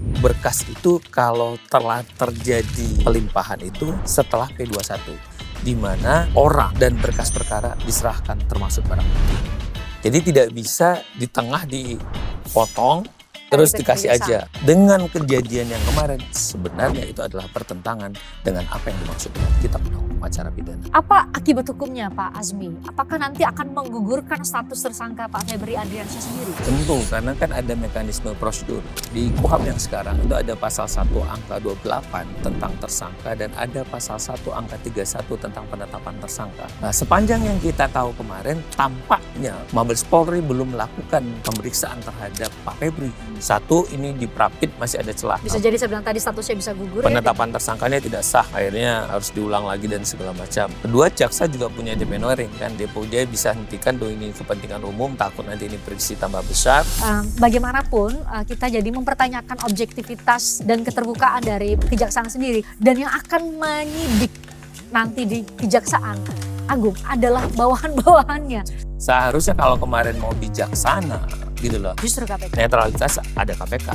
Berkas itu kalau telah terjadi pelimpahan itu setelah P21, di mana orang dan berkas perkara diserahkan termasuk barang bukti. Jadi tidak bisa di tengah dipotong terus dikasih aja. Dengan kejadian yang kemarin sebenarnya itu adalah pertentangan dengan apa yang dimaksud dengan Kitab Undang Hukum Acara Pidana. Apa akibat hukumnya Pak Azmi? Apakah nanti akan menggugurkan status tersangka Pak Febri Adriansyah sendiri? Tentu, karena kan ada mekanisme prosedur. Di KUHP yang sekarang itu ada pasal 1 angka 28 tentang tersangka dan ada pasal 1 angka 31 tentang penetapan tersangka. Nah, sepanjang yang kita tahu kemarin, tampaknya Mabes Polri belum melakukan pemeriksaan terhadap Pak Febri. Satu, ini di Prapit masih ada celah. Bisa jadi saya bilang tadi statusnya bisa gugur. Penetapan tersangkanya tidak sah, akhirnya harus diulang lagi dan segala macam. Kedua, jaksa juga punya DP Noring kan, Depo Jaya bisa hentikan tuh ini kepentingan umum, takut nanti ini friksi tambah besar. Bagaimanapun kita jadi mempertanyakan objektivitas dan keterbukaan dari kejaksaan sendiri, dan yang akan menyidik nanti di Kejaksaan Agung adalah bawahan-bawahannya. Seharusnya kalau kemarin mau bijaksana gitu loh, Justru KPK. netralitas ada KPK.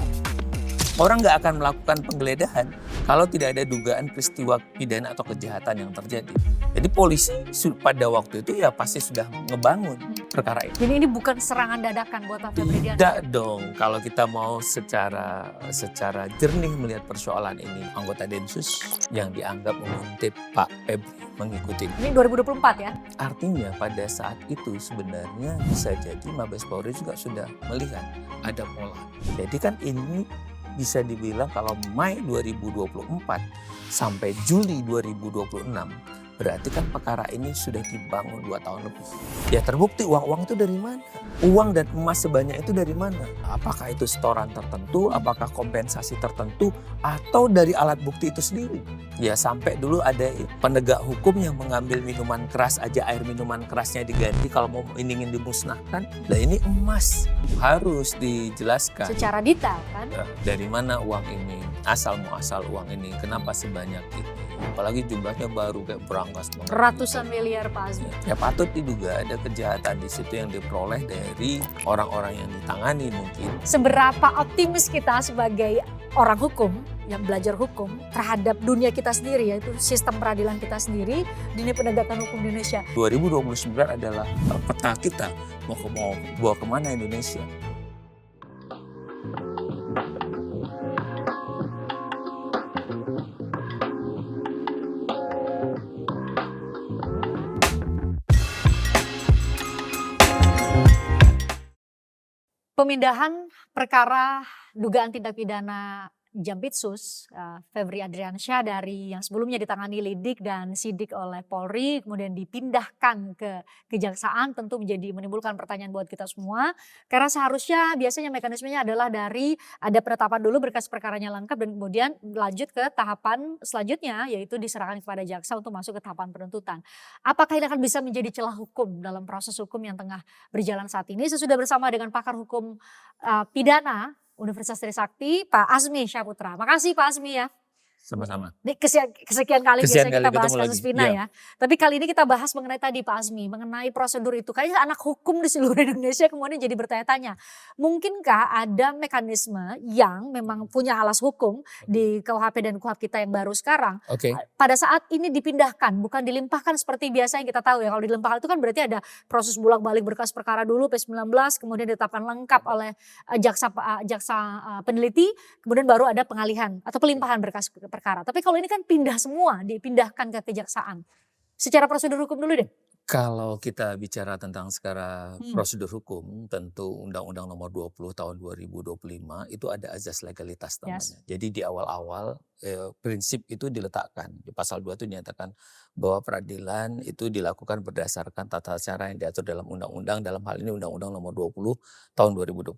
Orang nggak akan melakukan penggeledahan kalau tidak ada dugaan peristiwa pidana atau kejahatan yang terjadi. Jadi polisi pada waktu itu ya pasti sudah ngebangun perkara itu. Jadi ini bukan serangan dadakan buat Pak Febri Adriansyah. Tidak dong, kalau kita mau secara jernih melihat persoalan ini, anggota Densus yang dianggap menguntit Pak Febri mengikuti. Ini 2024 ya? Artinya pada saat itu sebenarnya bisa jadi Mabes Polri juga sudah melihat ada pola. Jadi kan ini bisa dibilang kalau Mei 2024 sampai Juli 2026 berarti kan perkara ini sudah dibangun 2 tahun lebih. Ya terbukti uang-uang itu dari mana? Uang dan emas sebanyak itu dari mana? Apakah itu setoran tertentu, apakah kompensasi tertentu, atau dari alat bukti itu sendiri? Ya sampai dulu ada penegak hukum yang mengambil minuman keras aja, air minuman kerasnya diganti kalau mau ingin dimusnahkan. Nah ini emas, harus dijelaskan. Secara detail kan? Ya, dari mana uang ini? Asal muasal uang ini, kenapa sebanyak itu? Apalagi jumlahnya baru kayak berangkas banget. Ratusan miliar Pak Azmi. Ya patut diduga ada kejahatan di situ yang diperoleh dari orang-orang yang ditangani mungkin. Seberapa optimis kita sebagai orang hukum yang belajar hukum terhadap dunia kita sendiri, yaitu sistem peradilan kita sendiri, dunia penegakan hukum di Indonesia. 2029 adalah peta kita mau bawa kemana Indonesia. Pemindahan perkara dugaan tindak pidana Jampitsus Febri Adriansyah dari yang sebelumnya ditangani lidik dan sidik oleh Polri kemudian dipindahkan ke Kejaksaan tentu menimbulkan pertanyaan buat kita semua, karena seharusnya biasanya mekanismenya adalah dari ada penetapan dulu berkas perkaranya lengkap dan kemudian lanjut ke tahapan selanjutnya yaitu diserahkan kepada jaksa untuk masuk ke tahapan penuntutan. Apakah ini akan bisa menjadi celah hukum dalam proses hukum yang tengah berjalan saat ini? Saya sudah bersama dengan pakar hukum pidana Universitas Trisakti, Pak Azmi Syahputra. Makasih Pak Azmi ya. Sama-sama. Ini kesekian kali biasanya kita bahas ketemu kasus lagi. Pina ya. Tapi kali ini kita bahas mengenai tadi Pak Azmi, mengenai prosedur itu. Kayaknya anak hukum di seluruh Indonesia kemudian jadi bertanya-tanya. Mungkinkah ada mekanisme yang memang punya alas hukum di KUHP dan KUHAP kita yang baru sekarang. Oke. Pada saat ini dipindahkan, bukan dilimpahkan seperti biasa yang kita tahu ya. Kalau dilimpahkan itu kan berarti ada proses bolak-balik berkas perkara dulu P19, kemudian ditetapkan lengkap oleh jaksa peneliti, kemudian baru ada pengalihan atau pelimpahan berkas perkara. Tapi kalau ini kan pindah semua, dipindahkan ke Kejaksaan. Secara prosedur hukum dulu deh. Kalau kita bicara tentang secara prosedur hukum, tentu Undang-Undang Nomor 20 Tahun 2025 itu ada azas legalitas namanya. Jadi di awal-awal prinsip itu diletakkan. Di pasal 2 itu dinyatakan bahwa peradilan itu dilakukan berdasarkan tata cara yang diatur dalam undang-undang, dalam hal ini Undang-Undang Nomor 20 Tahun 2025.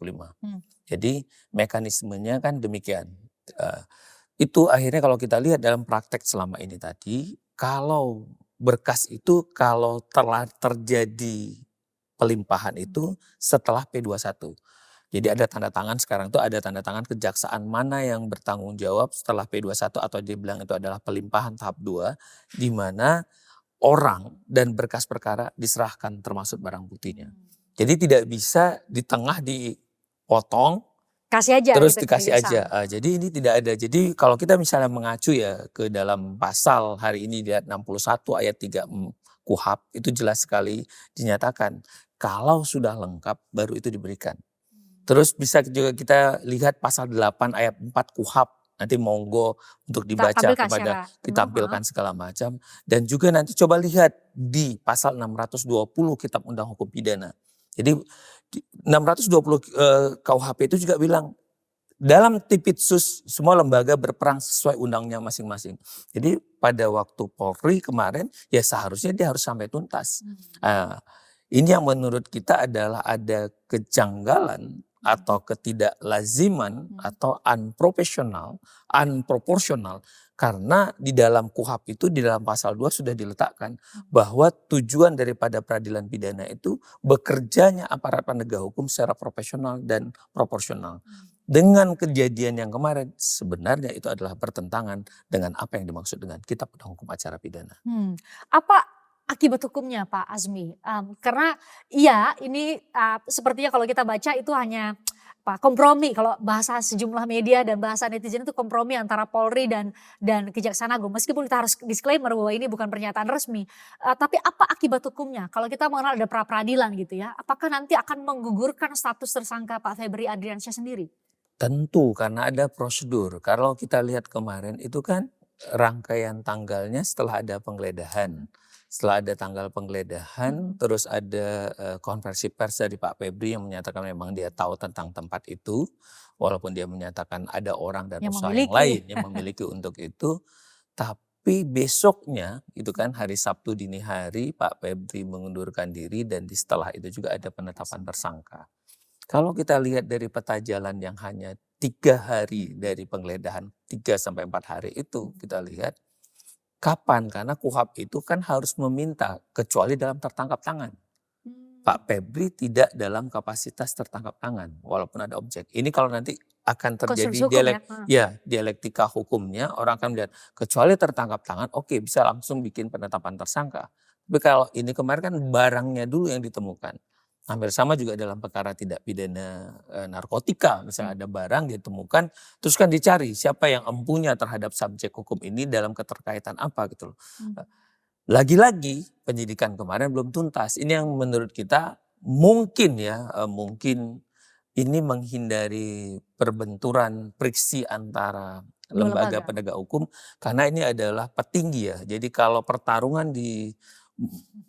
Jadi mekanismenya kan demikian. Itu akhirnya kalau kita lihat dalam praktek selama ini tadi, kalau berkas itu kalau telah terjadi pelimpahan itu setelah P21. Jadi ada tanda tangan sekarang itu ada tanda tangan kejaksaan mana yang bertanggung jawab setelah P21 atau dibilang itu adalah pelimpahan tahap 2 di mana orang dan berkas perkara diserahkan termasuk barang buktinya. Jadi tidak bisa di tengah dipotong kasih aja terus gitu dikasih aja. kebiasaan. Jadi ini tidak ada. Jadi kalau kita misalnya mengacu ya ke dalam pasal hari ini di ayat 61 ayat 3 KUHP itu jelas sekali dinyatakan kalau sudah lengkap baru itu diberikan. Terus bisa juga kita lihat pasal 8 ayat 4 KUHP. Nanti monggo untuk Kita dibaca tampilkan kepada secara ditampilkan segala macam. Dan juga nanti coba lihat di pasal 620 Kitab Undang Hukum Pidana. Jadi 620 KUHP itu juga bilang dalam Tipitsus semua lembaga berperang sesuai undangnya masing-masing. Jadi pada waktu Polri kemarin ya seharusnya dia harus sampai tuntas. Nah, ini yang menurut kita adalah ada kejanggalan atau ketidaklaziman atau unproportional karena di dalam KUHP itu di dalam pasal 2 sudah diletakkan bahwa tujuan daripada peradilan pidana itu bekerjanya aparat penegak hukum secara profesional dan proporsional. Dengan kejadian yang kemarin sebenarnya itu adalah bertentangan dengan apa yang dimaksud dengan Kitab Undang Hukum Acara Pidana. Apa akibat hukumnya Pak Azmi? Karena iya ini sepertinya kalau kita baca itu hanya kompromi, kalau bahasa sejumlah media dan bahasa netizen itu kompromi antara Polri dan Kejaksaan Agung. Meskipun kita harus disclaimer bahwa ini bukan pernyataan resmi. Tapi apa akibat hukumnya? Kalau kita mengenal ada pra peradilan gitu ya, apakah nanti akan menggugurkan status tersangka Pak Febri Adriansyah sendiri? Tentu karena ada prosedur. Kalau kita lihat kemarin itu kan rangkaian tanggalnya setelah ada penggeledahan. Setelah ada tanggal penggeledahan, terus ada konversi pers dari Pak Febri yang menyatakan memang dia tahu tentang tempat itu. Walaupun dia menyatakan ada orang dan Yang usaha yang memiliki. lain yang memiliki untuk itu. Tapi besoknya itu kan hari Sabtu dini hari Pak Febri mengundurkan diri dan setelah itu juga ada penetapan tersangka. Kalau kita lihat dari peta jalan yang hanya 3 hari dari penggeledahan, 3 sampai 4 hari itu kita lihat kapan? Karena KUHP itu kan harus meminta kecuali dalam tertangkap tangan. Pak Febri tidak dalam kapasitas tertangkap tangan walaupun ada objek. Ini kalau nanti akan terjadi Konstruksi hukum dialektika hukumnya, orang akan melihat kecuali tertangkap tangan oke bisa langsung bikin penetapan tersangka. Tapi kalau ini kemarin kan barangnya dulu yang ditemukan. Hampir sama juga dalam perkara tidak pidana narkotika. Misalnya ada barang ditemukan, terus kan dicari siapa yang empunya terhadap subjek hukum ini dalam keterkaitan apa gitu loh. Lagi-lagi penyidikan kemarin belum tuntas. Ini yang menurut kita mungkin mungkin ini menghindari perbenturan friksi antara lembaga penegak hukum. Karena ini adalah petinggi ya. Jadi kalau pertarungan di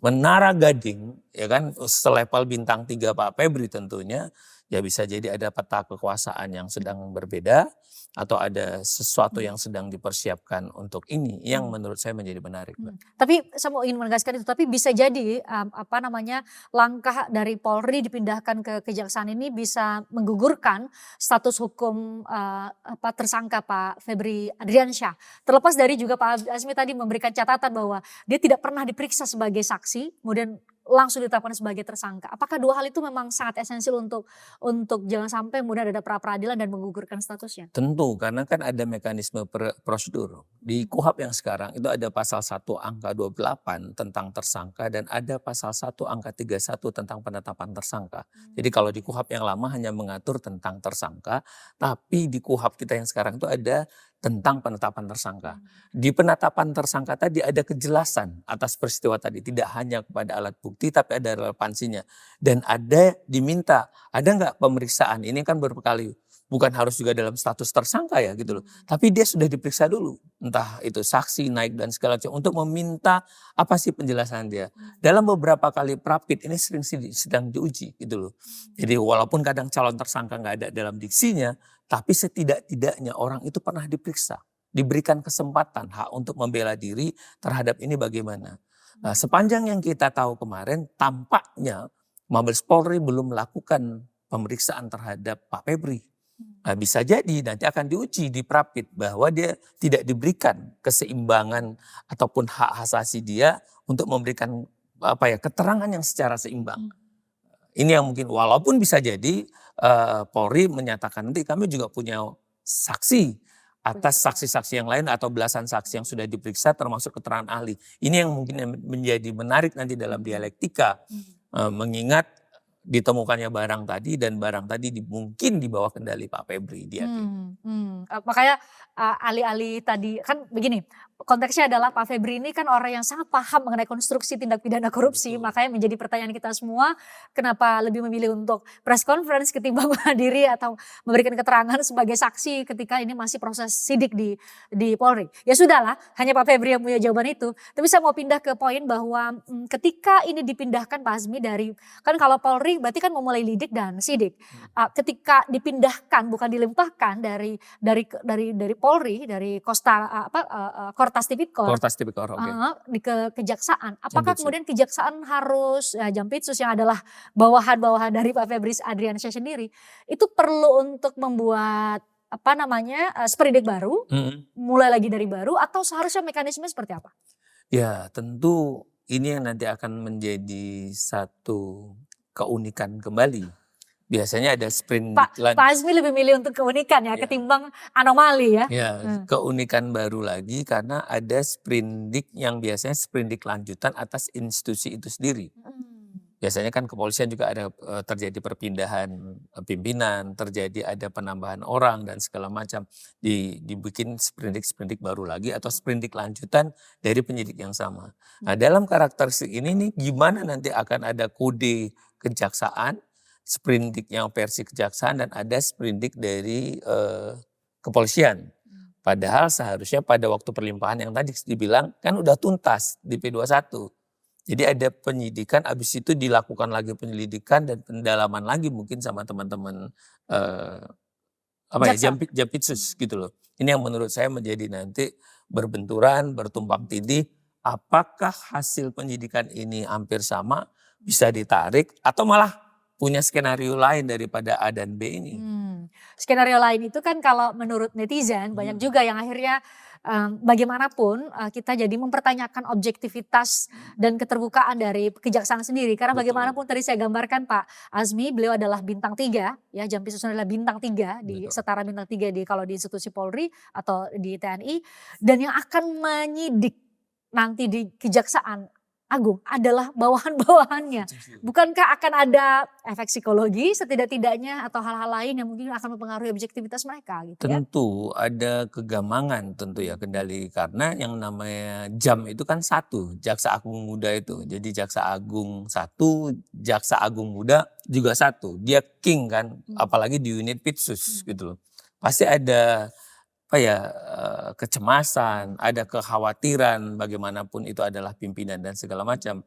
Menara Gading ya kan selevel bintang 3 Pak Febri tentunya ya bisa jadi ada peta kekuasaan yang sedang berbeda atau ada sesuatu yang sedang dipersiapkan untuk ini yang menurut saya menjadi menarik. Tapi saya mau ingin menegaskan itu, tapi bisa jadi langkah dari Polri dipindahkan ke Kejaksaan ini bisa menggugurkan status hukum tersangka Pak Febri Adriansyah. Terlepas dari juga Pak Azmi tadi memberikan catatan bahwa dia tidak pernah diperiksa sebagai saksi, kemudian langsung ditetapkan sebagai tersangka. Apakah dua hal itu memang sangat esensial untuk jangan sampai kemudian ada pra peradilan dan menggugurkan statusnya? Tentu, karena kan ada mekanisme prosedur. Di KUHP yang sekarang itu ada pasal 1 angka 28 tentang tersangka dan ada pasal 1 angka 31 tentang penetapan tersangka. Jadi kalau di KUHP yang lama hanya mengatur tentang tersangka, tapi di KUHP kita yang sekarang itu ada tentang penetapan tersangka. Di penetapan tersangka tadi ada kejelasan atas peristiwa tadi. Tidak hanya kepada alat bukti tapi ada relevansinya. Dan ada diminta, ada nggak pemeriksaan? Ini kan berkali, bukan harus juga dalam status tersangka ya gitu loh. Tapi dia sudah diperiksa dulu. Entah itu saksi, naik dan segala macam. Untuk meminta apa sih penjelasan dia. Dalam beberapa kali prapit ini sering sedang diuji gitu loh. Jadi walaupun kadang calon tersangka nggak ada dalam diksinya. Tapi setidak-tidaknya orang itu pernah diperiksa. Diberikan kesempatan hak untuk membela diri terhadap ini bagaimana. Nah, sepanjang yang kita tahu kemarin tampaknya Mabes Polri belum melakukan pemeriksaan terhadap Pak Febri. Nah, bisa jadi nanti akan diuji di prapit bahwa dia tidak diberikan keseimbangan ataupun hak asasi dia untuk memberikan keterangan yang secara seimbang. Ini yang mungkin walaupun bisa jadi Polri menyatakan nanti kami juga punya saksi atas saksi-saksi yang lain atau belasan saksi yang sudah diperiksa termasuk keterangan ahli. Ini yang mungkin menjadi menarik nanti dalam dialektika mengingat ditemukannya barang tadi dan barang tadi mungkin di bawah kendali Pak Febri diakini. Makanya alih-alih tadi kan begini, konteksnya adalah Pak Febri ini kan orang yang sangat paham mengenai konstruksi tindak pidana korupsi, Betul. makanya menjadi pertanyaan kita semua, kenapa lebih memilih untuk press conference ketimbang menghadiri atau memberikan keterangan sebagai saksi ketika ini masih proses sidik di Polri. Ya sudahlah, hanya Pak Febri yang punya jawaban itu. Tapi saya mau pindah ke poin bahwa ketika ini dipindahkan Pak Azmi dari, kan kalau Polri berarti kan memulai lidik dan sidik. Ketika dipindahkan bukan dilimpahkan dari Polri, dari Kortas Tipikor, Kortas Tipikor, oke. ke kejaksaan. Apakah Jampitsus. kemudian kejaksaan harus Jampitsus yang adalah bawahan-bawahan dari Pak Febri Adriansyah sendiri itu perlu untuk membuat sprindik baru, mulai lagi dari baru, atau seharusnya mekanisme seperti apa? Ya tentu ini yang nanti akan menjadi satu keunikan kembali. Biasanya ada sprindik Pak Azmi lebih milih untuk keunikan ya, ketimbang anomali ya. Ya, keunikan baru lagi karena ada sprindik yang biasanya sprindik lanjutan atas institusi itu sendiri. Biasanya kan kepolisian juga ada terjadi perpindahan pimpinan, terjadi ada penambahan orang dan segala macam. Dibikin sprindik baru lagi atau sprindik lanjutan dari penyidik yang sama. Nah, dalam karakteristik ini nih gimana nanti akan ada kode kejaksaan, sprindik yang versi kejaksaan dan ada sprindik dari kepolisian. Padahal seharusnya pada waktu perlimpahan yang tadi dibilang kan udah tuntas di P21. Jadi ada penyidikan, abis itu dilakukan lagi penyelidikan dan pendalaman lagi mungkin sama teman-teman Jampitsus gitu loh. Ini yang menurut saya menjadi nanti berbenturan, bertumpang tindih. Apakah hasil penyidikan ini hampir sama, bisa ditarik atau malah punya skenario lain daripada A dan B ini. Skenario lain itu kan kalau menurut netizen banyak juga yang akhirnya bagaimanapun kita jadi mempertanyakan objektivitas dan keterbukaan dari kejaksaan sendiri. Karena bagaimanapun tadi saya gambarkan Pak Azmi, beliau adalah bintang 3 ya, Jampitsus adalah bintang 3 setara bintang 3 kalau di institusi Polri atau di TNI, dan yang akan menyidik nanti di Kejaksaan Agung adalah bawahan-bawahannya. Bukankah akan ada efek psikologi setidak-tidaknya atau hal-hal lain yang mungkin akan mempengaruhi objektivitas mereka gitu ya? Tentu ada kegamangan tentu ya kendali karena yang namanya JAM itu kan satu, Jaksa Agung Muda itu. Jadi Jaksa Agung satu, Jaksa Agung Muda juga satu. Dia king kan, apalagi di unit Pitsus gitu loh. Pasti ada kecemasan, ada kekhawatiran bagaimanapun itu adalah pimpinan dan segala macam.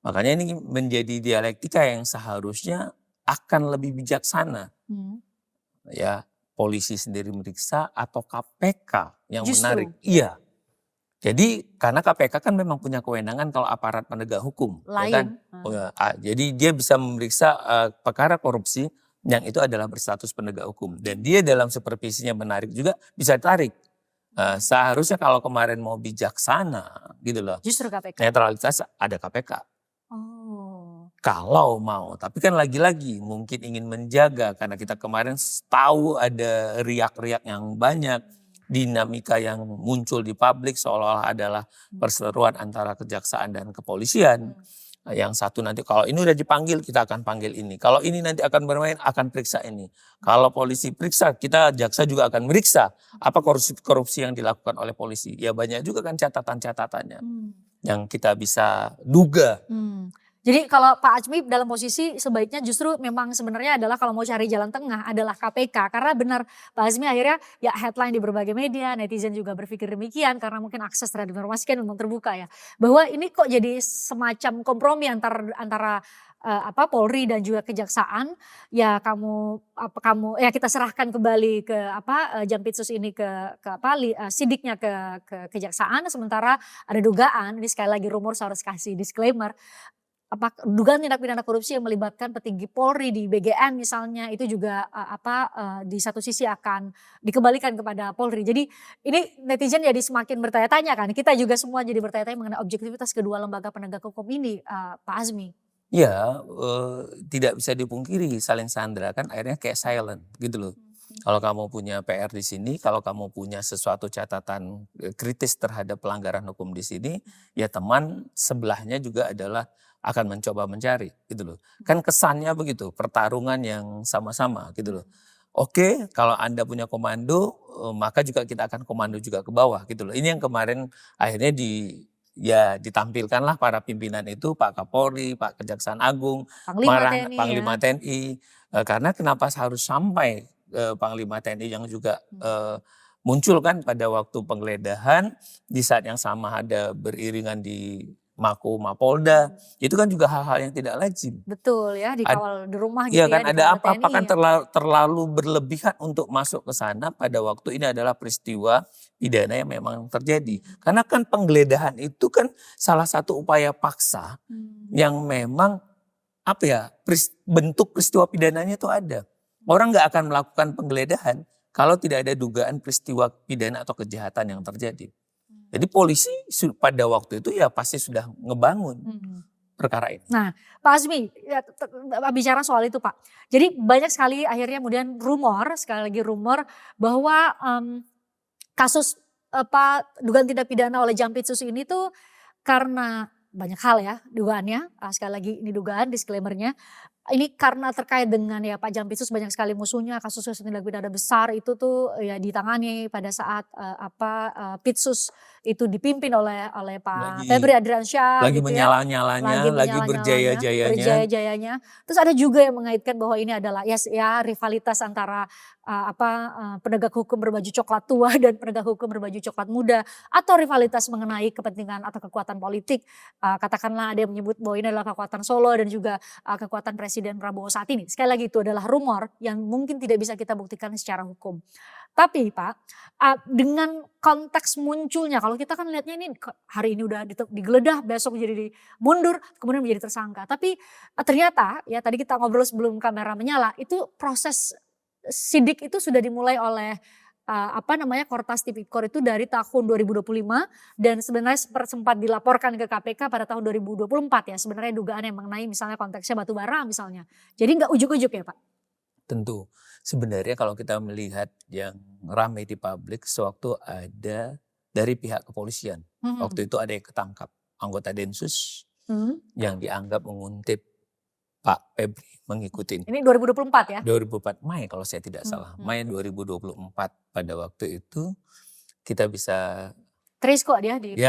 Makanya ini menjadi dialektika yang seharusnya akan lebih bijaksana. Ya, polisi sendiri meriksa atau KPK yang menarik. Iya. Jadi karena KPK kan memang punya kewenangan kalau aparat penegak hukum. Ya kan? Jadi dia bisa memeriksa perkara korupsi yang itu adalah berstatus penegak hukum. Dan dia dalam supervisinya menarik juga bisa tarik. Seharusnya kalau kemarin mau bijaksana gitu loh. Justru KPK. Netralitas ada KPK. Kalau mau. Tapi kan lagi-lagi mungkin ingin menjaga. Karena kita kemarin tahu ada riak-riak yang banyak. Dinamika yang muncul di publik seolah-olah adalah perseteruan antara kejaksaan dan kepolisian. Yang satu nanti kalau ini udah dipanggil kita akan panggil ini. Kalau ini nanti akan bermain akan periksa ini. Kalau polisi periksa kita jaksa juga akan meriksa apa korupsi yang dilakukan oleh polisi. Ya banyak juga kan catatan-catatannya yang kita bisa duga. Jadi kalau Pak Azmi dalam posisi sebaiknya justru memang sebenarnya adalah kalau mau cari jalan tengah adalah KPK. Karena benar Pak Azmi akhirnya ya headline di berbagai media, netizen juga berpikir demikian karena mungkin akses terhadap informasi kan memang terbuka ya. Bahwa ini kok jadi semacam kompromi antara Polri dan juga kejaksaan. Ya kamu kita serahkan kembali ke Jampitsus ini sidiknya ke kejaksaan, sementara ada dugaan, ini sekali lagi rumor, saya harus kasih disclaimer, dugaan tindak pidana korupsi yang melibatkan petinggi Polri di BGN misalnya itu juga di satu sisi akan dikembalikan kepada Polri. Jadi ini netizen jadi semakin bertanya-tanya kan. Kita juga semua jadi bertanya-tanya mengenai objektivitas kedua lembaga penegak hukum ini, Pak Azmi. Ya, tidak bisa dipungkiri saling sandra kan akhirnya kayak silent gitu loh. Kalau kamu punya PR di sini, kalau kamu punya sesuatu catatan kritis terhadap pelanggaran hukum di sini, ya teman sebelahnya juga adalah akan mencoba mencari, gitu loh. Kan kesannya begitu, pertarungan yang sama-sama, gitu loh. Oke, kalau Anda punya komando, maka juga kita akan komando juga ke bawah, gitu loh. Ini yang kemarin akhirnya ya ditampilkanlah para pimpinan itu, Pak Kapolri, Pak Kejaksaan Agung, Panglima TNI ya. Panglima TNI. Karena kenapa harus sampai Panglima TNI yang juga muncul kan pada waktu penggeledahan, di saat yang sama ada beriringan di Mako Mapolda, itu kan juga hal-hal yang tidak lazim. Betul ya, dikawal di rumah Iya gitu kan, ya, ada dikawal apa-apa TNI kan ya. terlalu berlebihan untuk masuk ke sana pada waktu ini adalah peristiwa pidana yang memang terjadi. Karena kan penggeledahan itu kan salah satu upaya paksa yang memang apa ya, bentuk peristiwa pidananya itu ada. Orang nggak akan melakukan penggeledahan kalau tidak ada dugaan peristiwa pidana atau kejahatan yang terjadi. Jadi polisi pada waktu itu ya pasti sudah ngebangun perkara ini. Nah, Pak Azmi, ya, bicara soal itu Pak. Jadi banyak sekali akhirnya kemudian rumor, sekali lagi rumor bahwa kasus dugaan tindak pidana oleh Jampitsus ini tuh karena banyak hal ya dugaannya. Sekali lagi ini dugaan, disclaimer-nya. Ini karena terkait dengan ya Pak Jampitsus banyak sekali musuhnya, kasus-kasus tindak pidana besar itu tuh ya ditangani pada saat Pitsus itu dipimpin oleh Pak Febri Adriansyah Lagi gitu ya. menyala-nyalanya, lagi berjaya-jayanya. Berjaya-jayanya. Terus ada juga yang mengaitkan bahwa ini adalah ya rivalitas antara penegak hukum berbaju coklat tua dan penegak hukum berbaju coklat muda, atau rivalitas mengenai kepentingan atau kekuatan politik. Katakanlah ada yang menyebut bahwa ini adalah kekuatan Solo dan juga kekuatan Presiden Prabowo saat ini. Sekali lagi itu adalah rumor yang mungkin tidak bisa kita buktikan secara hukum. Tapi Pak, dengan konteks munculnya, kalau kita kan lihatnya ini hari ini udah digeledah, besok jadi mundur, kemudian menjadi tersangka. Tapi ternyata ya tadi kita ngobrol sebelum kamera menyala, itu proses sidik itu sudah dimulai oleh Kortas Tipikor itu dari tahun 2025 dan sebenarnya sempat dilaporkan ke KPK pada tahun 2024 ya, sebenarnya dugaan yang mengenai misalnya konteksnya batu bara misalnya. Jadi nggak ujuk-ujuk ya Pak? Tentu, sebenarnya kalau kita melihat yang ramai di publik sewaktu ada dari pihak kepolisian. Waktu itu ada yang ketangkap, anggota Densus yang dianggap menguntit Pak Febri mengikuti. Ini 2024 ya? 2004 Mei kalau saya tidak salah. Mei 2024 pada waktu itu kita bisa trace kok dia di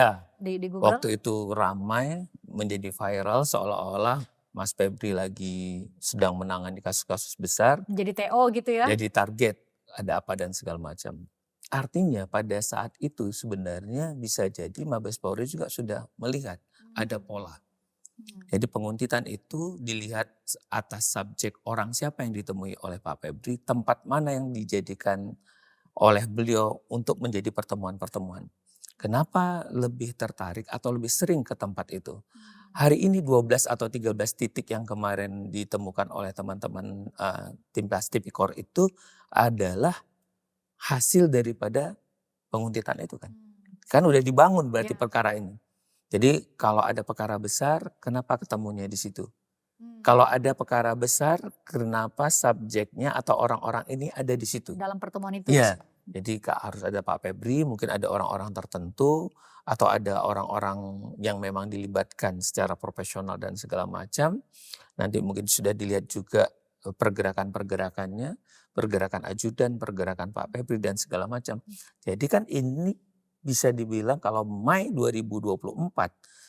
Google. Waktu itu ramai menjadi viral seolah-olah Mas Febri lagi sedang menangani kasus-kasus besar. Jadi TO gitu ya? Jadi target ada apa dan segala macam. Artinya pada saat itu sebenarnya bisa jadi Mabes Polri juga sudah melihat ada pola. Jadi penguntitan itu dilihat atas subjek orang siapa yang ditemui oleh Pak Febri, tempat mana yang dijadikan oleh beliau untuk menjadi pertemuan-pertemuan. Kenapa lebih tertarik atau lebih sering ke tempat itu? Hari ini 12 atau 13 titik yang kemarin ditemukan oleh teman-teman tim Tipikor itu adalah hasil daripada penguntitan itu kan. Kan udah dibangun berarti perkara ini. Jadi kalau ada perkara besar, kenapa ketemunya di situ? Kalau ada perkara besar, kenapa subjeknya atau orang-orang ini ada di situ? Dalam pertemuan itu? Iya, jadi harus ada Pak Febri, mungkin ada orang-orang tertentu, atau ada orang-orang yang memang dilibatkan secara profesional dan segala macam. Nanti mungkin sudah dilihat juga pergerakan-pergerakannya, pergerakan ajudan, pergerakan Pak Febri dan segala macam. Jadi kan ini bisa dibilang kalau Mei 2024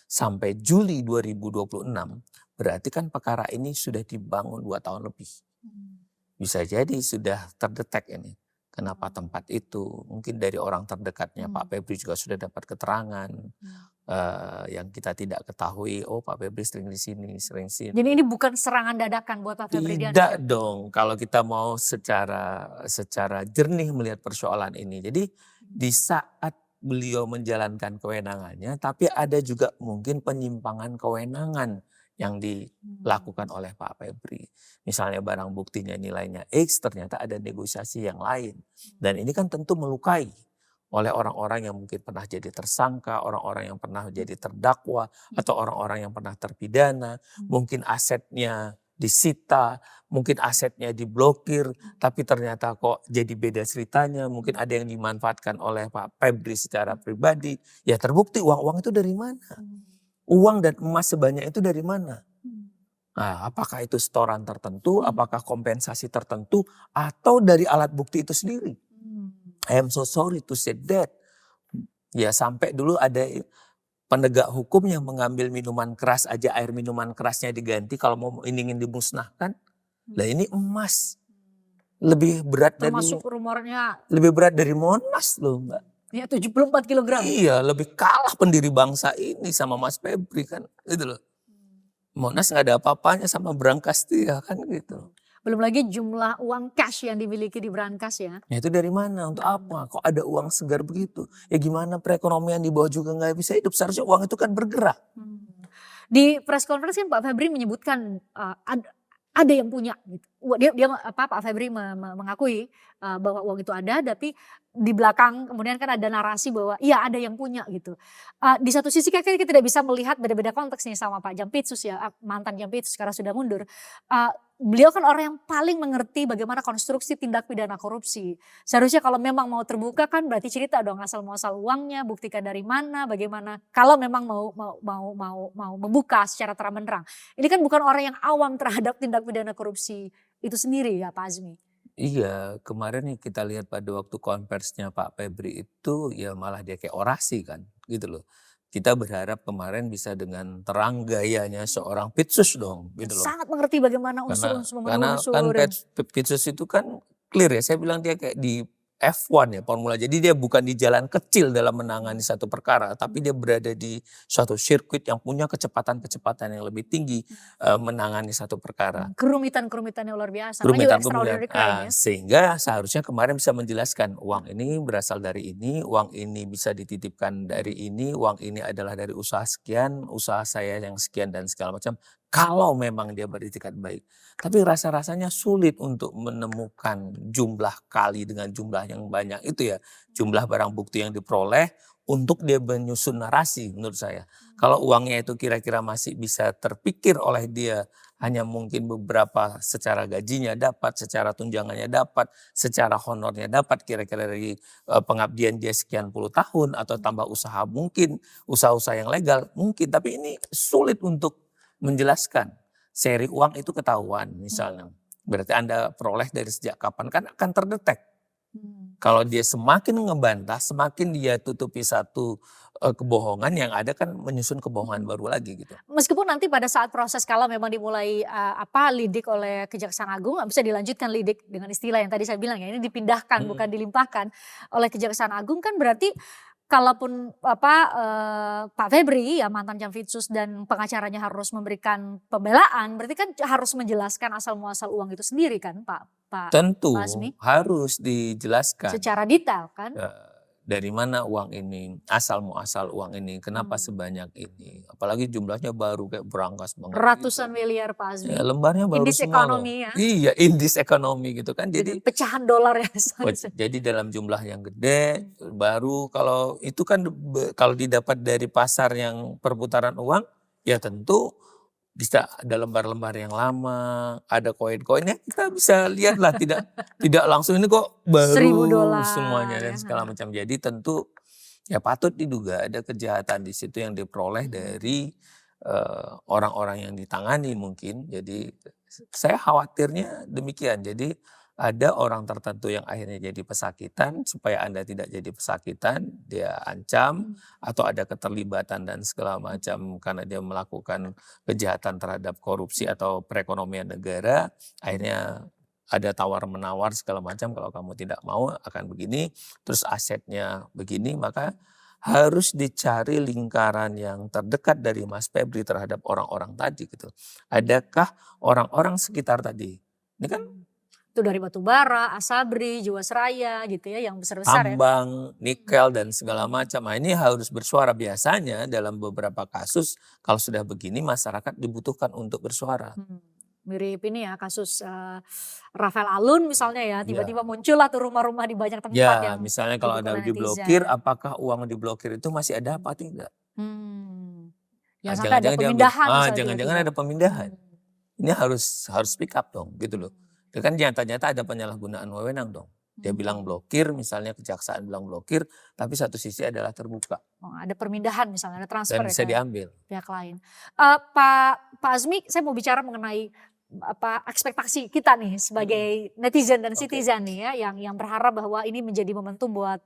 sampai Juli 2026 berarti kan perkara ini sudah dibangun 2 tahun lebih. Bisa jadi sudah terdetek ini. Kenapa tempat itu? Mungkin dari orang terdekatnya Pak Febri juga sudah dapat keterangan yang kita tidak ketahui. Oh Pak Febri sering di sini, sering sini. Jadi ini bukan serangan dadakan buat Pak Febri Diansyah? Tidak dong. Kalau kita mau secara jernih melihat persoalan ini. Jadi di saat beliau menjalankan kewenangannya, tapi ada juga mungkin penyimpangan kewenangan yang dilakukan oleh Pak Febri. Misalnya barang buktinya nilainya X, ternyata ada negosiasi yang lain. Dan ini kan tentu melukai oleh orang-orang yang mungkin pernah jadi tersangka, orang-orang yang pernah jadi terdakwa, atau orang-orang yang pernah terpidana. Mungkin asetnya disita, mungkin asetnya diblokir, tapi ternyata kok jadi beda ceritanya. Mungkin ada yang dimanfaatkan oleh Pak Febri secara pribadi. Ya terbukti uang-uang itu dari mana? Uang dan emas sebanyak itu dari mana? Nah, apakah itu setoran tertentu, apakah kompensasi tertentu, atau dari alat bukti itu sendiri? I am so sorry to say that. Ya sampai dulu ada penegak hukum yang mengambil minuman keras aja, air minuman kerasnya diganti kalau mau ingin dimusnahkan. Lah ini emas lebih berat Termasuk rumornya lebih berat dari Monas loh Mbak. ya 74 kilogram. Iya, lebih kalah pendiri bangsa ini sama Mas Febri kan, gitu loh. Monas nggak ada apa-apanya sama Brankas dia kan gitu. Belum lagi jumlah uang cash yang dimiliki di Brankas ya. Ya itu dari mana? Untuk apa? Kok ada uang segar begitu? Ya gimana perekonomian di bawah juga nggak bisa hidup? Seharusnya uang itu kan bergerak. Di press conference kan Pak Febri menyebutkan ada yang punya gitu. Pak Febri mengakui bahwa uang itu ada, tapi di belakang kemudian kan ada narasi bahwa iya ada yang punya gitu. Di satu sisi kan kita tidak bisa melihat beda-beda konteks nih sama Pak Jampitsus ya, mantan Jampitsus sekarang sudah mundur. Beliau kan orang yang paling mengerti bagaimana konstruksi tindak pidana korupsi. Seharusnya kalau memang mau terbuka kan berarti cerita dong asal muasal uangnya, buktikan dari mana, bagaimana. Kalau memang mau membuka secara terang benderang. Ini kan bukan orang yang awam terhadap tindak pidana korupsi itu sendiri ya Pak Azmi. Iya, kemarin nih kita lihat pada waktu konversinya Pak Febri itu ya malah dia kayak orasi kan, gitu loh. Kita berharap kemarin bisa dengan terang gayanya seorang Pitsus dong, gitu loh. Sangat mengerti bagaimana unsur-unsur memenuhi unsur. Karena kan Pitsus itu kan clear ya, saya bilang dia kayak di F1 ya formula. Jadi dia bukan di jalan kecil dalam menangani satu perkara, tapi dia berada di suatu sirkuit yang punya kecepatan-kecepatan yang lebih tinggi menangani satu perkara. Kerumitan-kerumitan yang luar biasa. Kerumitan. Sehingga seharusnya kemarin bisa menjelaskan uang ini berasal dari ini, uang ini bisa dititipkan dari ini, uang ini adalah dari usaha sekian, usaha saya yang sekian dan segala macam. Kalau memang dia beritikat baik. Tapi rasa-rasanya sulit untuk menemukan jumlah kali dengan jumlah yang banyak itu ya. Jumlah barang bukti yang diperoleh untuk dia menyusun narasi menurut saya. Kalau uangnya itu kira-kira masih bisa terpikir oleh dia. Hanya mungkin beberapa secara gajinya dapat, secara tunjangannya dapat, secara honornya dapat kira-kira dari pengabdian dia sekian puluh tahun. Atau tambah usaha mungkin, usaha-usaha yang legal mungkin. Tapi ini sulit untuk menjelaskan. Seri uang itu ketahuan misalnya. Berarti Anda peroleh dari sejak kapan kan akan terdetek. Kalau dia semakin ngebantah, semakin dia tutupi satu kebohongan yang ada kan menyusun kebohongan baru lagi gitu. Meskipun nanti pada saat proses kalau memang dimulai lidik oleh Kejaksaan Agung bisa dilanjutkan lidik dengan istilah yang tadi saya bilang ya ini dipindahkan bukan dilimpahkan oleh Kejaksaan Agung kan berarti kalaupun Pak Febri ya mantan Jampitsus dan pengacaranya harus memberikan pembelaan, berarti kan harus menjelaskan asal muasal uang itu sendiri kan Pak Tentu Azmi? harus dijelaskan. Secara detail kan? Dari mana uang ini, asal muasal uang ini, kenapa sebanyak ini. Apalagi jumlahnya baru kayak berangkas banget. Ratusan miliar Pak Azmi. Ya, lembarnya baru Indis semua ekonomi ya. Iya, indis ekonomi gitu kan. Jadi pecahan dolar ya. Jadi dalam jumlah yang gede, baru kalau itu kan kalau didapat dari pasar yang perputaran uang, ya tentu bisa ada lembar-lembar yang lama, ada koin-koinnya kita bisa lihatlah tidak langsung ini kok baru semuanya dan segala macam. Jadi tentu ya patut diduga ada kejahatan di situ yang diperoleh dari orang-orang yang ditangani mungkin. Jadi saya khawatirnya demikian. Jadi ada orang tertentu yang akhirnya jadi pesakitan, supaya Anda tidak jadi pesakitan, dia ancam atau ada keterlibatan dan segala macam karena dia melakukan kejahatan terhadap korupsi atau perekonomian negara, akhirnya ada tawar-menawar segala macam, kalau kamu tidak mau akan begini, terus asetnya begini, maka harus dicari lingkaran yang terdekat dari Mas Febri terhadap orang-orang tadi gitu. Adakah orang-orang sekitar tadi? Ini kan itu dari batubara, Asabri, Jiwasraya gitu ya yang besar-besar ya. tambang, nikel dan segala macam. Nah, ini harus bersuara. Biasanya dalam beberapa kasus kalau sudah begini masyarakat dibutuhkan untuk bersuara. Mirip ini ya kasus Rafael Alun misalnya ya tiba-tiba muncullah tuh rumah-rumah di banyak tempat ya, yang misalnya kalau ada diblokir, apakah uang diblokir itu masih ada apa tidak? Yang sampai ada pemindahan. Jangan-jangan ada pemindahan. ini harus speak up dong gitu loh. Itu kan nyata-nyata ada penyalahgunaan wewenang dong. Dia bilang blokir, misalnya kejaksaan bilang blokir, tapi satu sisi adalah terbuka Oh, ada permindahan misalnya, ada transfer dan ya bisa ke diambil. pihak lain. Pak Azmi, saya mau bicara mengenai ekspektasi kita nih sebagai netizen dan citizen nih ya, yang berharap bahwa ini menjadi momentum buat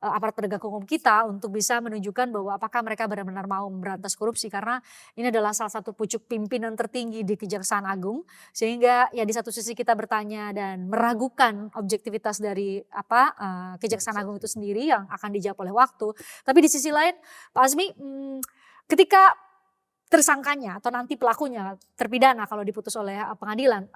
aparat penegak hukum kita untuk bisa menunjukkan bahwa apakah mereka benar-benar mau memberantas korupsi, karena ini adalah salah satu pucuk pimpinan tertinggi di Kejaksaan Agung, sehingga ya di satu sisi kita bertanya dan meragukan objektivitas dari Kejaksaan Agung itu sendiri yang akan dijawab oleh waktu. Tapi di sisi lain, Pak Azmi, ketika tersangkanya atau nanti pelakunya terpidana kalau diputus oleh pengadilan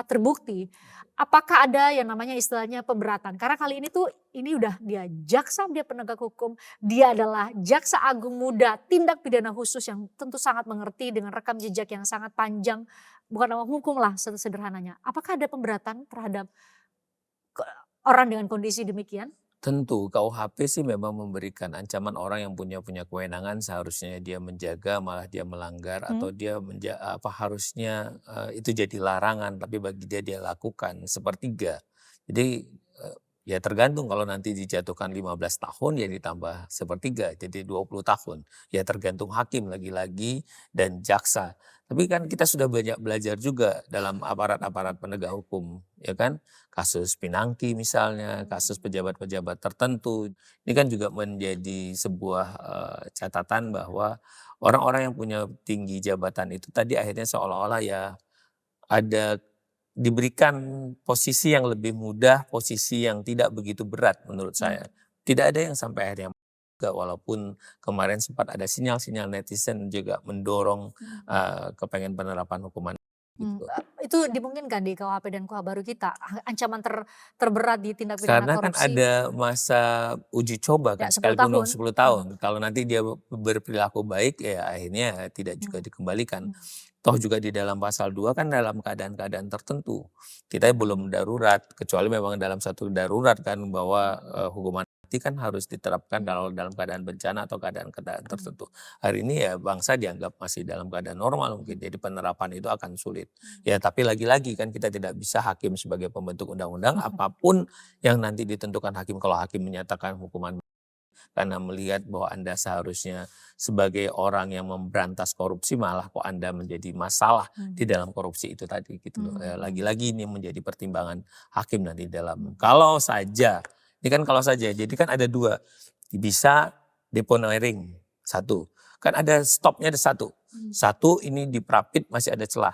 terbukti, apakah ada yang namanya istilahnya pemberatan? Karena kali ini tuh ini udah dia jaksa, dia penegak hukum, dia adalah jaksa agung muda tindak pidana khusus yang tentu sangat mengerti dengan rekam jejak yang sangat panjang, bukan awam hukum lah sederhananya. Apakah ada pemberatan terhadap orang dengan kondisi demikian? Tentu KUHP sih memang memberikan ancaman orang yang punya kewenangan seharusnya dia menjaga malah dia melanggar atau dia harusnya itu jadi larangan tapi bagi dia lakukan sepertiga. Jadi ya tergantung kalau nanti dijatuhkan 15 tahun ya ditambah sepertiga jadi 20 tahun. Ya tergantung hakim lagi-lagi dan jaksa. Tapi kan kita sudah banyak belajar juga dalam aparat-aparat penegak hukum, ya kan? Kasus Pinangki misalnya, kasus pejabat-pejabat tertentu. Ini kan juga menjadi sebuah catatan bahwa orang-orang yang punya tinggi jabatan itu tadi akhirnya seolah-olah ya ada diberikan posisi yang lebih mudah, posisi yang tidak begitu berat menurut saya. Tidak ada yang sampai akhirnya walaupun kemarin sempat ada sinyal-sinyal netizen juga mendorong kepengen penerapan hukuman gitu. Itu dimungkinkan di KUHP dan KUH baru kita, ancaman terberat di tindak pidana Karena kan korupsi ada masa uji coba ya kan 10 sekalipun tahun. 10 tahun. Kalau nanti dia berperilaku baik ya akhirnya tidak juga dikembalikan. Toh juga di dalam pasal 2 kan dalam keadaan-keadaan tertentu. Kita belum darurat kecuali memang dalam satu darurat kan bahwa hukuman mati kan harus diterapkan kalau dalam keadaan bencana atau keadaan-keadaan tertentu. Hari ini ya bangsa dianggap masih dalam keadaan normal mungkin. Jadi penerapan itu akan sulit. Ya tapi lagi-lagi kan kita tidak bisa hakim sebagai pembentuk undang-undang apapun yang nanti ditentukan hakim. Kalau hakim menyatakan hukuman karena melihat bahwa Anda seharusnya sebagai orang yang memberantas korupsi malah kok Anda menjadi masalah di dalam korupsi itu tadi gitu loh. Lagi-lagi ini menjadi pertimbangan hakim nanti dalam kalau saja, ini kan kalau saja, jadi kan ada dua, bisa deponering satu, kan ada stopnya ada satu. Satu ini di Prapit masih ada celah.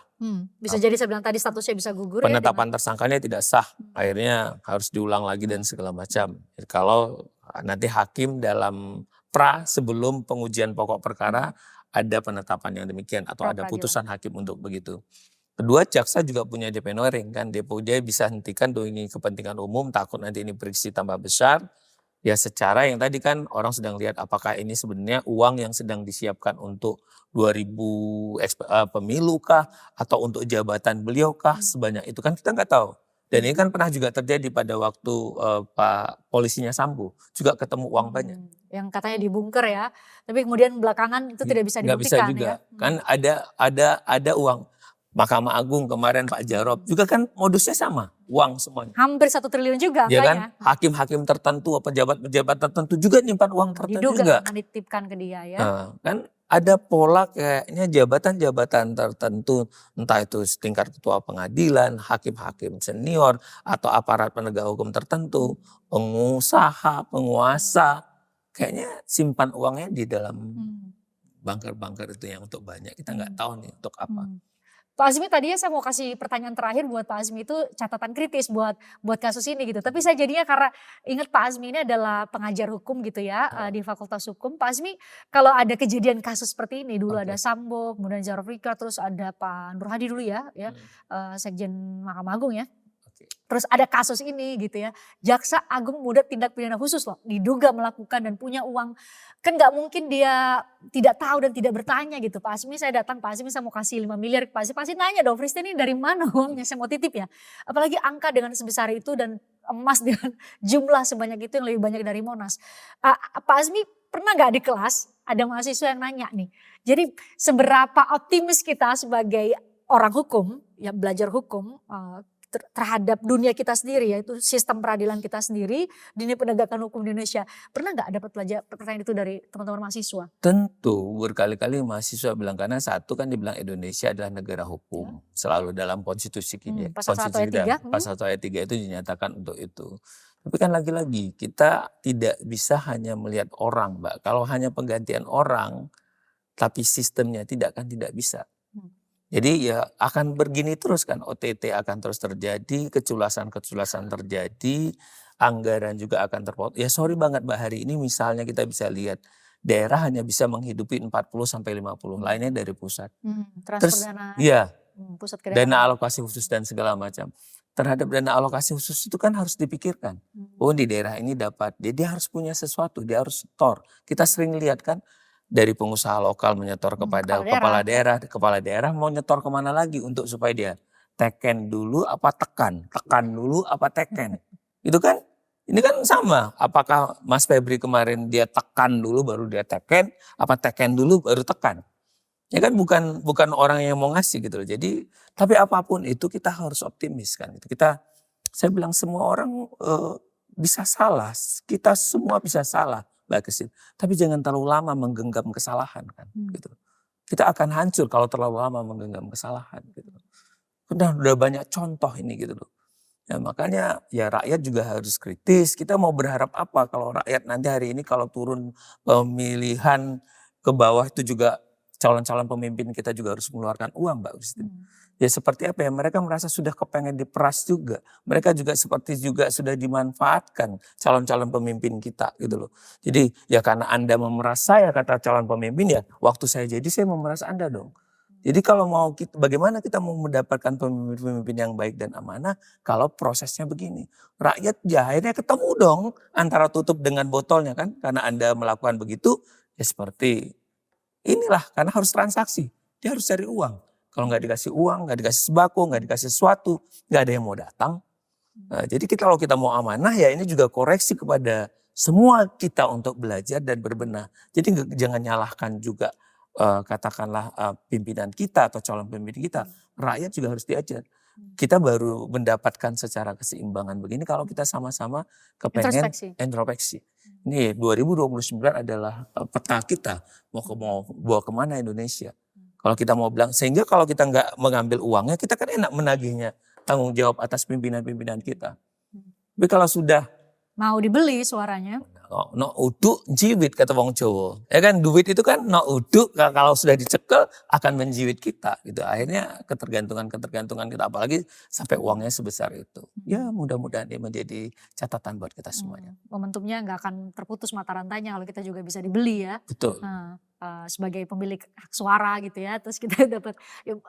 Bisa jadi saya bilang tadi statusnya bisa gugur ya. Penetapan tersangkanya tidak sah, akhirnya harus diulang lagi dan segala macam. Kalau nanti hakim dalam sebelum pengujian pokok perkara ada penetapan yang demikian atau ada putusan hakim untuk begitu. Kedua, jaksa juga punya deponering kan, dia bisa hentikan demi kepentingan umum, takut nanti ini berisi tambah besar. Ya secara yang tadi kan orang sedang lihat apakah ini sebenarnya uang yang sedang disiapkan untuk 2000 pemilu kah atau untuk jabatan beliau kah sebanyak itu kan kita nggak tahu. Dan ini kan pernah juga terjadi pada waktu Pak polisinya Sambo juga ketemu uang banyak. Yang katanya dibungker ya, tapi kemudian belakangan itu tidak bisa Nggak bisa dibuktikan juga. ya. Kan ada uang. Mahkamah Agung kemarin Pak Jarod juga kan modusnya sama, uang semuanya. Hampir 1 triliun juga Ya angkanya. kan, hakim-hakim tertentu, pejabat-pejabat tertentu juga nyimpan uang tertentu juga. Diduga menitipkan ke dia ya. Kan ada pola kayaknya jabatan-jabatan tertentu, entah itu setingkat ketua pengadilan, hakim-hakim senior, atau aparat penegak hukum tertentu, pengusaha, penguasa, kayaknya simpan uangnya di dalam bunker-bunker itu yang untuk banyak, kita nggak tahu nih untuk apa. Pak Azmi, tadinya saya mau kasih pertanyaan terakhir buat Pak Azmi, itu catatan kritis buat kasus ini gitu. Tapi saya jadinya karena ingat Pak Azmi ini adalah pengajar hukum gitu ya di Fakultas Hukum. Pak Azmi, kalau ada kejadian kasus seperti ini dulu ada Sambo, kemudian Jarod Rika, terus ada Pak Nur Hadi dulu ya Sekjen Mahkamah Agung ya. Terus ada kasus ini gitu ya, jaksa agung muda tindak pidana khusus loh, diduga melakukan dan punya uang. Kan gak mungkin dia tidak tahu dan tidak bertanya gitu. Pak Azmi, saya datang, Pak Azmi saya mau kasih 5 miliar ke Pak Azmi. Pak Azmi nanya dong, Fristi ini dari mana uangnya, saya mau titip ya. Apalagi angka dengan sebesar itu dan emas dengan jumlah sebanyak itu yang lebih banyak dari Monas. Pak Azmi pernah gak di kelas ada mahasiswa yang nanya nih, jadi seberapa optimis kita sebagai orang hukum, yang belajar hukum terhadap dunia kita sendiri, yaitu sistem peradilan kita sendiri, dunia penegakan hukum di Indonesia. Pernah nggak dapat pertanyaan itu dari teman-teman mahasiswa? Tentu berkali-kali mahasiswa bilang, karena satu kan dibilang Indonesia adalah negara hukum, selalu dalam konstitusi kita. Pasal 1 ayat 3. Pasal 1 ayat 3 itu dinyatakan untuk itu. Tapi kan lagi-lagi kita tidak bisa hanya melihat orang, Mbak. Kalau hanya penggantian orang, tapi sistemnya tidak bisa. Jadi ya akan begini terus kan, OTT akan terus terjadi, keculasan terjadi, anggaran juga akan terpotong. Ya sorry banget Mbak, hari ini misalnya kita bisa lihat daerah hanya bisa menghidupi 40-50, lainnya dari pusat. Transfer dana pusat ke daerah. Dana alokasi khusus dan segala macam. Terhadap dana alokasi khusus itu kan harus dipikirkan. Oh di daerah ini dapat, dia harus punya sesuatu, dia harus setor. Kita sering lihat kan, dari pengusaha lokal menyetor kepada kepala daerah mau nyetor kemana lagi untuk supaya dia teken dulu apa tekan dulu apa teken. Itu kan, ini kan sama. Apakah Mas Febri kemarin dia tekan dulu baru dia teken, apa teken dulu baru tekan? Ya kan bukan orang yang mau ngasih gitu loh. Jadi tapi apapun itu kita harus optimis kan. Saya bilang semua orang bisa salah, kita semua bisa salah. Mbak Christine. Tapi jangan terlalu lama menggenggam kesalahan kan. Gitu. Kita akan hancur kalau terlalu lama menggenggam kesalahan. Gitu. Udah banyak contoh ini gitu loh. Ya, makanya ya rakyat juga harus kritis. Kita mau berharap apa kalau rakyat nanti hari ini kalau turun pemilihan ke bawah itu juga calon-calon pemimpin kita juga harus mengeluarkan uang Mbak Christine. Ya seperti apa ya, mereka merasa sudah kepengen diperas juga. Mereka juga sudah dimanfaatkan calon-calon pemimpin kita gitu loh. Jadi ya karena Anda memeras saya kata calon pemimpin, ya waktu saya jadi saya memeras Anda dong. Jadi kalau bagaimana kita mau mendapatkan pemimpin yang baik dan amanah kalau prosesnya begini. Rakyat ya akhirnya ketemu dong antara tutup dengan botolnya kan. Karena Anda melakukan begitu ya seperti inilah, karena harus transaksi. Dia harus cari uang. Kalau nggak dikasih uang, nggak dikasih sembako, nggak dikasih sesuatu, nggak ada yang mau datang. Nah, jadi kalau kita mau amanah ya ini juga koreksi kepada semua kita untuk belajar dan berbenah. Jadi jangan nyalahkan juga katakanlah pimpinan kita atau calon pemimpin kita. Rakyat juga harus diajar. Kita baru mendapatkan secara keseimbangan begini kalau kita sama-sama kepengen introspeksi. Ini 2029 adalah peta kita mau bawa kemana Indonesia. Kalau kita mau bilang, sehingga kalau kita nggak mengambil uangnya, kita kan enak menagihnya tanggung jawab atas pimpinan-pimpinan kita. Tapi kalau sudah mau dibeli suaranya, no uduk jiwit kata wong Jawa. Ya kan duit itu kan no uduk, kalau sudah dicekel akan menjiwit kita gitu. Akhirnya ketergantungan kita, apalagi sampai uangnya sebesar itu. Ya mudah-mudahan dia menjadi catatan buat kita semuanya. Momentumnya nggak akan terputus mata rantainya kalau kita juga bisa dibeli ya. Betul. Sebagai pemilik hak suara gitu ya, terus kita dapat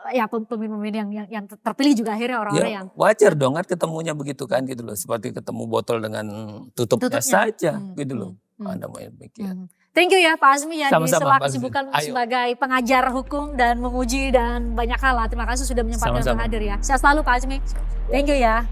ya pemimpin yang terpilih juga akhirnya orang-orang yang wajar dong kan ketemunya begitu kan gitu loh, seperti ketemu botol dengan tutupnya saja gitu loh. Anda mau demikian. Thank you ya Pak Azmi ya, di sela Pak kesibukan sebagai pengajar hukum dan menguji dan banyak hal. Terima kasih sudah menyempatkan hadir ya. Sehat selalu Pak Azmi. Thank you ya.